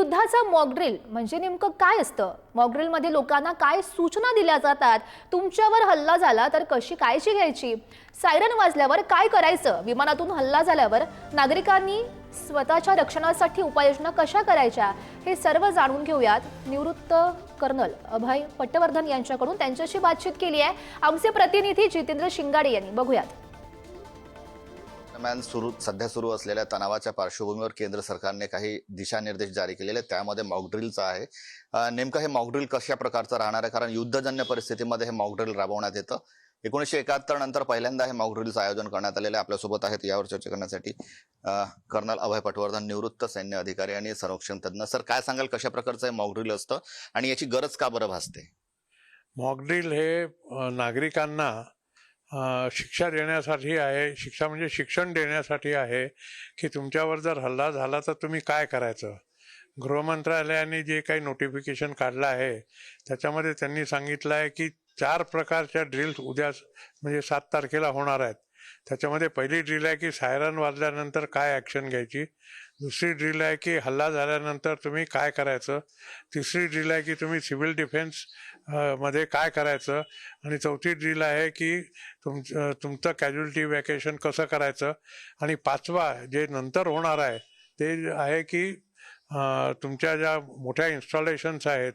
युद्धाचं mock drill म्हणजे नेमकं काय असतं? मॉक ड्रिल मध्ये लोकांना काय सूचना दिल्या जातात? तुमच्यावर हल्ला झाला तर कशी काळजी घ्यायची? सायरन वाजल्यावर काय करायचं? विमानातून हल्ला झाल्यावर नागरिकांनी स्वतःच्या रक्षणासाठी उपाययोजना कशा करायच्या? हे सर्व जाणून घेऊयात निवृत्त कर्नल अभय पटवर्धन यांच्याकडून. त्यांच्याशी बातचीत केली आहे आमचे प्रतिनिधी जितेंद्र शिंगाडे यांनी. बघूयात. दरम्यान सध्या सुरू असलेल्या तणावाच्या पार्श्वभूमीवर केंद्र सरकारने काही दिशानिर्देश जारी केलेले, त्यामध्ये मॉकड्रिलचा आहे. नेमकं हे मॉकड्रिल कशा प्रकारचं राहणार आहे? कारण युद्धजन्य परिस्थितीमध्ये हे मॉकड्रिल राबवण्यात येतं. 1971 नंतर पहिल्यांदा हे मॉकड्रिलचं आयोजन करण्यात आलेलं आहे. आपल्यासोबत आहेत यावर चर्चा करण्यासाठी कर्नल अभय पटवर्धन, निवृत्त सैन्य अधिकारी आणि संरक्षण तज्ञ. सर, काय सांगाल, कशा प्रकारचं हे मॉकड्रिल असतं आणि याची गरज का बरं भासते? मॉकड्रिल हे नागरिकांना शिक्षा देण्यासाठी आहे. शिक्षा म्हणजे शिक्षण देण्यासाठी आहे की तुमच्यावर जर हल्ला झाला तर तुम्ही काय करायचं. गृहमंत्रालयाने जे काही नोटिफिकेशन काढलं आहे त्याच्यामध्ये त्यांनी सांगितलं आहे की 4 प्रकारच्या ड्रिल्स उद्या म्हणजे 7 तारखेला होणार आहेत. त्याच्यामध्ये पहिली ड्रिल आहे की सायरन वाजल्यानंतर काय ॲक्शन घ्यायची. दुसरी ड्रिल आहे की हल्ला झाल्यानंतर तुम्ही काय करायचं. तिसरी ड्रिल आहे की तुम्ही सिव्हिल डिफेन्स मध्ये काय करायचं. आणि चौथी ड्रिल आहे की तुमचं कॅज्युअल्टी वॅकेशन कसं करायचं. आणि 5वा जे नंतर होणार आहे ते आहे की तुमच्या ज्या मोठ्या इन्स्टॉलेशन्स आहेत,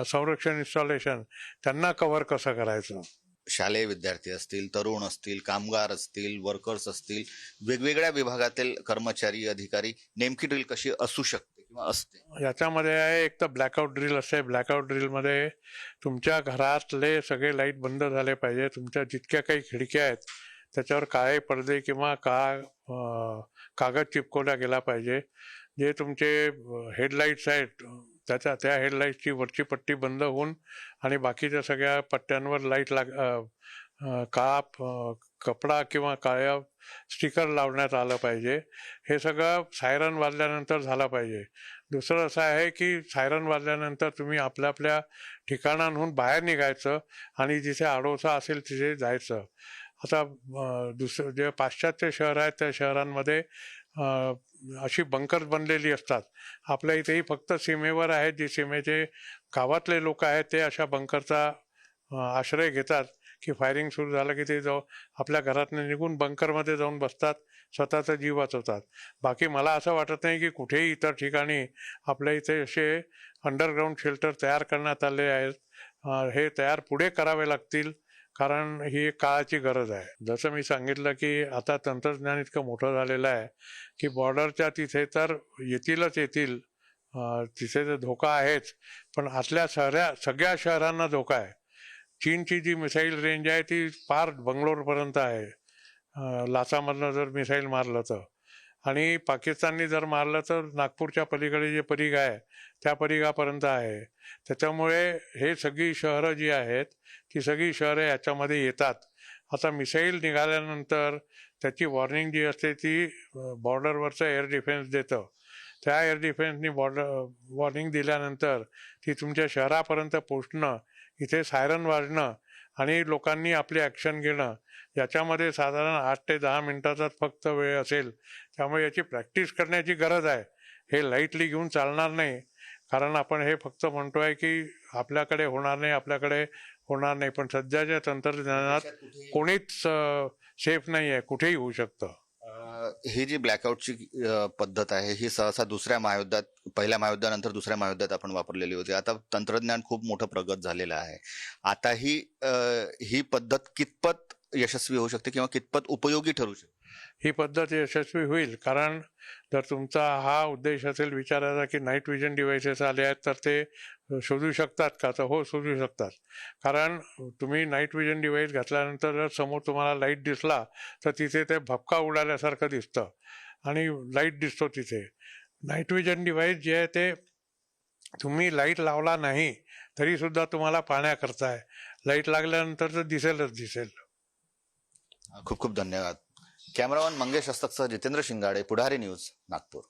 संरक्षण इन्स्टॉलेशन, त्यांना कव्हर कसं करायचं. शालेय विद्यार्थी असतील, तरुण असतील, कामगार असतील, वर्कर्स असतील, वेगवेगळ्या विभागातील कर्मचारी, अधिकारी, नेमकी ड्रिल कशी असू शकते किंवा असते? याच्यामध्ये आहे एक तर ब्लॅकआउट ड्रिल असते. ब्लॅकआउट ड्रिलमध्ये तुमच्या घरातले सगळे लाईट बंद झाले पाहिजे. तुमच्या जितक्या काही खिडक्या आहेत त्याच्यावर काळे पडदे किंवा कागद चिपकवला गेला पाहिजे. जे तुमचे हेडलाईट्स आहेत त्या हेडलाईटची वरची पट्टी बंद होऊन आणि बाकीच्या सगळ्या पट्ट्यांवर लाईट कपडा किंवा काळ्या स्टिकर लावण्यात आलं पाहिजे. हे सगळं सायरन वाजल्यानंतर झालं पाहिजे. दुसरं असं आहे की सायरन वाजल्यानंतर तुम्ही आपल्या आपल्या ठिकाणांहून बाहेर निघायचं आणि जिथे आडोसा असेल तिथे जायचं. आता दुसरं जे पाश्चात्य शहर आहेत त्या शहरांमध्ये अशी बंकर्स बनलेली असतात. आपल्या इथेही फक्त सीमेवर आहेत, जे सीमेचे गावातले लोक आहेत ते अशा बंकरचा आश्रय घेतात की फायरिंग सुरू झालं की ते आपल्या घरातून निघून बंकरमध्ये जाऊन बसतात, स्वतःचा जीव वाचवतात. बाकी मला असं वाटत नाही की कुठेही इतर ठिकाणी आपल्या इथे असे अंडरग्राऊंड शेल्टर तयार करण्यात आले आहेत. हे तयार पुढे करावे लागतील कारण ही एक काळाची गरज आहे. जसं मी सांगितलं की आता तंत्रज्ञान इतकं मोठं झालेलं आहे की बॉर्डरच्या तिथे तर येतील, तिथे तर धोका आहेच, पण आतल्या सगळ्या शहरांना धोका आहे. चीनची जी मिसाईल रेंज आहे ती पार बंगलोरपर्यंत आहे, लासामधनं जर मिसाईल मारलं तर. आणि पाकिस्ताननी जर मारलं तर नागपूरच्या पलीकडे जे परिघ आहे त्या परिघापर्यंत आहे. त्याच्यामुळे हे सगळी शहरं जी आहेत ती सगळी शहरं याच्यामध्ये येतात. आता मिसाईल निघाल्यानंतर त्याची वॉर्निंग जी असते ती बॉर्डरवरचं एअर डिफेन्स देतं. त्या एअर डिफेन्सनी वॉर्निंग दिल्यानंतर ती तुमच्या शहरापर्यंत पोचणं, इथे सायरन वाजणं आणि लोकांनी आपली ॲक्शन घेणं, याच्यामध्ये साधारण 8 ते 10 मिनिटाचाच फक्त वेळ असेल. त्यामुळे याची प्रॅक्टिस करण्याची गरज आहे. हे लाईटली घेऊन चालणार नाही. कारण आपण हे फक्त म्हणतोय की आपल्याकडे होणार नाही, पण सध्याच्या तंत्रज्ञानात कोणीच सेफ नाही आहे, कुठेही होऊ शकतं. ही जी ब्लॅकआउटची पद्धत आहे ही सहसा पहिल्या महायुद्धानंतर दुसऱ्या महायुद्धात आपण वापरलेली होती. आता तंत्रज्ञान खूप मोठं प्रगत झालेलं आहे. आता ही पद्धत कितपत यशस्वी होऊ शकते किंवा कितपत उपयोगी ठरू शकते? ही पद्धत यशस्वी होईल कारण जर तुमचा हा उद्देश असेल विचारायचा की नाईट विजन डिव्हाइसेस आले आहेत तर ते शोधू शकतात का, तर हो, शोधू शकतात. कारण तुम्ही नाईट विजन डिव्हाइस घातल्यानंतर जर समोर तुम्हाला लाईट दिसला तर तिथे ते भपका उडाल्यासारखं दिसतं आणि लाईट दिसतो तिथे. नाईट विजन डिव्हाइस जे आहे ते तुम्ही लाईट लावला नाही तरी सुद्धा तुम्हाला पाहण्याकरता आहे. लाईट लागल्यानंतर तर दिसेल. खूप खूप धन्यवाद. कॅमेरामन मंगेश हस्तकसह जितेंद्र शिंगाडे, पुढारी न्यूज, नागपूर.